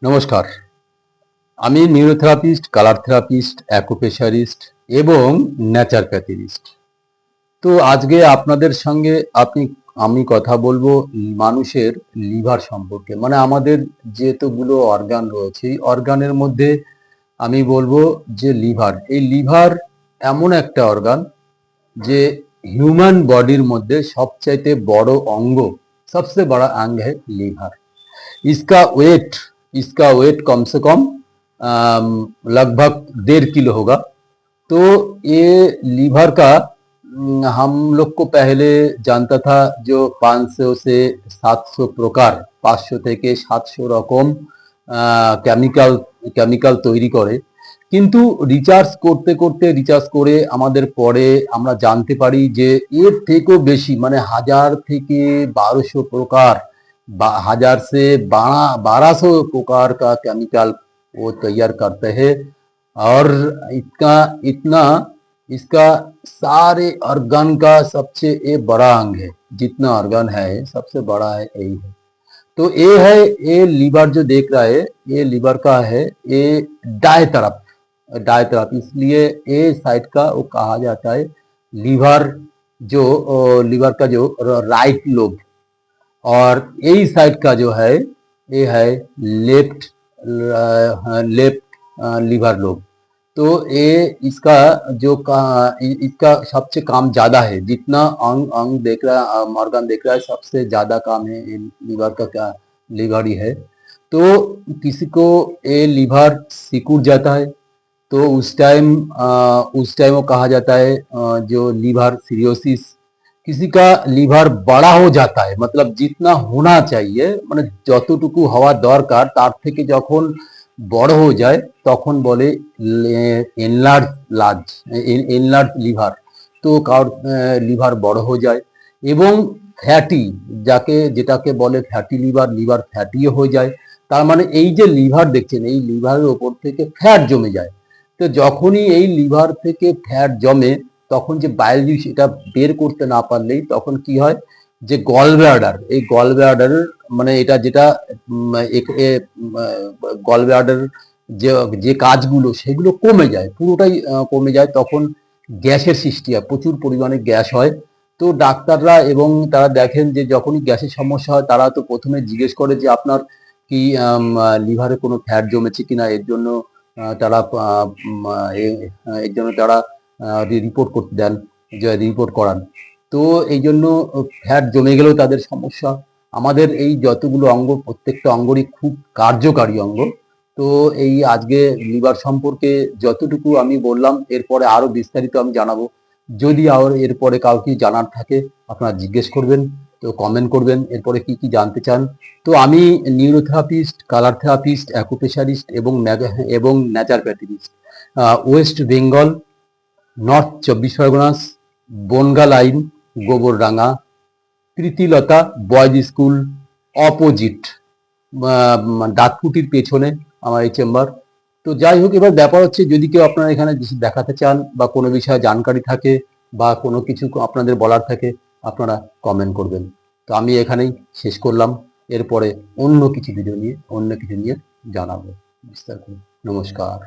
নমস্কার। আমি নিউরোথেরাপিস্ট, colour therapist, acupressurist এবং ন্যাচারপ্যাথিস্ট। তো আজকে আপনাদের সঙ্গে আমি কথা বলবো মানুষের লিভার সম্পর্কে। মানে আমাদের যেতগুলো অর্গান রয়েছে, এই অর্গানের মধ্যে আমি বলবো যে লিভার। এই লিভার এমন একটা অর্গান যে হিউম্যান বডির মধ্যে সবচাইতে বড় অঙ্গ, सबसे बड़ा अंग है लीवर। इसका वेट इसका वेट कम से कम लगभग 1.5 किलो होगा। तो ये लीवर का हम लोग को पहले जानता था जो 500 से 700 प्रकार, 500 থেকে 700 রকম কেমিক্যাল কেমিক্যাল তৈরি করে। কিন্তু রিসার্চ করে আমাদের পরে আমরা জানতে পারি যে এর থেকেও বেশি মানে 1000 থেকে 1200 প্রকার, 1000 से 1200 प्रकार का केमिकल वो तैयार करते हैं। और इसका इतना इसका सारे ऑर्गन का सबसे ये बड़ा अंग है। जितना ऑर्गन है सबसे बड़ा है यही है। तो ये है, ये लीवर जो देख रहा है, ये लीवर का है, ये दाएं तरफ इसलिए ये साइड का वो कहा जाता है लीवर, जो लीवर का जो राइट लोब। और यही साइड का जो है ये है लेफ्ट लेफ्ट लीवर लोब। तो ये इसका इसका सबसे काम ज्यादा है। जितना अंग अंग देख रहा है, ऑर्गन देख रहा है, सबसे ज्यादा काम है लीवर का, क्या लीवर ही है। तो किसी को ये लीवर सिकुड़ जाता है तो उस टाइम वो कहा जाता है जो लीवर सिरोसिस। किसी का लीवर बड़ा हो जाता है, मतलब जितना होना चाहिए মানে যতটুকু হওয়া দরকার তার থেকে যখন বড় হয়ে যায় তখন বলে এনলার্জ লিভার। তো কারোর লিভার বড় হয়ে যায়। এবং ফ্যাটি, যেটাকে বলে ফ্যাটি লিভার, লিভার ফ্যাটিও হয়ে যায়। তার মানে এই যে লিভার দেখছেন, এই লিভারের ওপর থেকে ফ্যাট জমে যায়। তো যখনই এই লিভার থেকে ফ্যাট জমে তখন যে বাইল জুস এটা বের করতে না পারলেই তখন কি হয় যে গল ব্লাডার, এই গল ব্লাডার মানে এটা যেটা গল ব্লাডার যে যে কাজগুলো সেগুলো কমে যায়, পুরোটাই কমে যায়। তখন গ্যাসের সৃষ্টি হয়, প্রচুর পরিমাণে গ্যাস হয়। তো ডাক্তাররা এবং তারা দেখেন যে যখনই গ্যাসের সমস্যা হয় তারা তো প্রথমে জিজ্ঞেস করে যে আপনার কি লিভারে কোনো ফ্যাট জমেছে কিনা। এর জন্য তারা রিপোর্ট করতে দেন, যে রিপোর্ট করান। তো এই জন্য ফ্যাট জমে গেলেও তাদের সমস্যা। আমাদের এই যতগুলো অঙ্গ, প্রত্যেকটা অঙ্গরই খুব কার্যকারী অঙ্গ। তো এই আজকে লিভার সম্পর্কে যতটুকু আমি বললাম, এরপরে আরো বিস্তারিত আমি জানাবো। যদি আর এরপরে কাউকে জানার থাকে আপনারা জিজ্ঞেস করবেন, তো কমেন্ট করবেন এরপরে কি কি জানতে চান। তো আমি নিউরোথেরাপিস্ট, কালার থেরাপিস্ট, অ্যাকুপ্রেশারিস্ট এবং naturopathist. West Bengal, north 24 Parganas, Bangaon line, Gobardanga, Pritilata boys school opposite, ডাকফুটির পেছনে আমার এই চেম্বার। তো যাই হোক, এবার ব্যাপার হচ্ছে যদি কেউ আপনারা এখানে দেখাতে চান বা কোনো বিষয়ে জানকারি থাকে বা কোনো কিছু আপনাদের বলার থাকে আপনারা কমেন্ট করবেন। তো আমি এখানেই শেষ করলাম। এরপরে অন্য কিছু নিয়ে জানাবো বিস্তারিত। নমস্কার।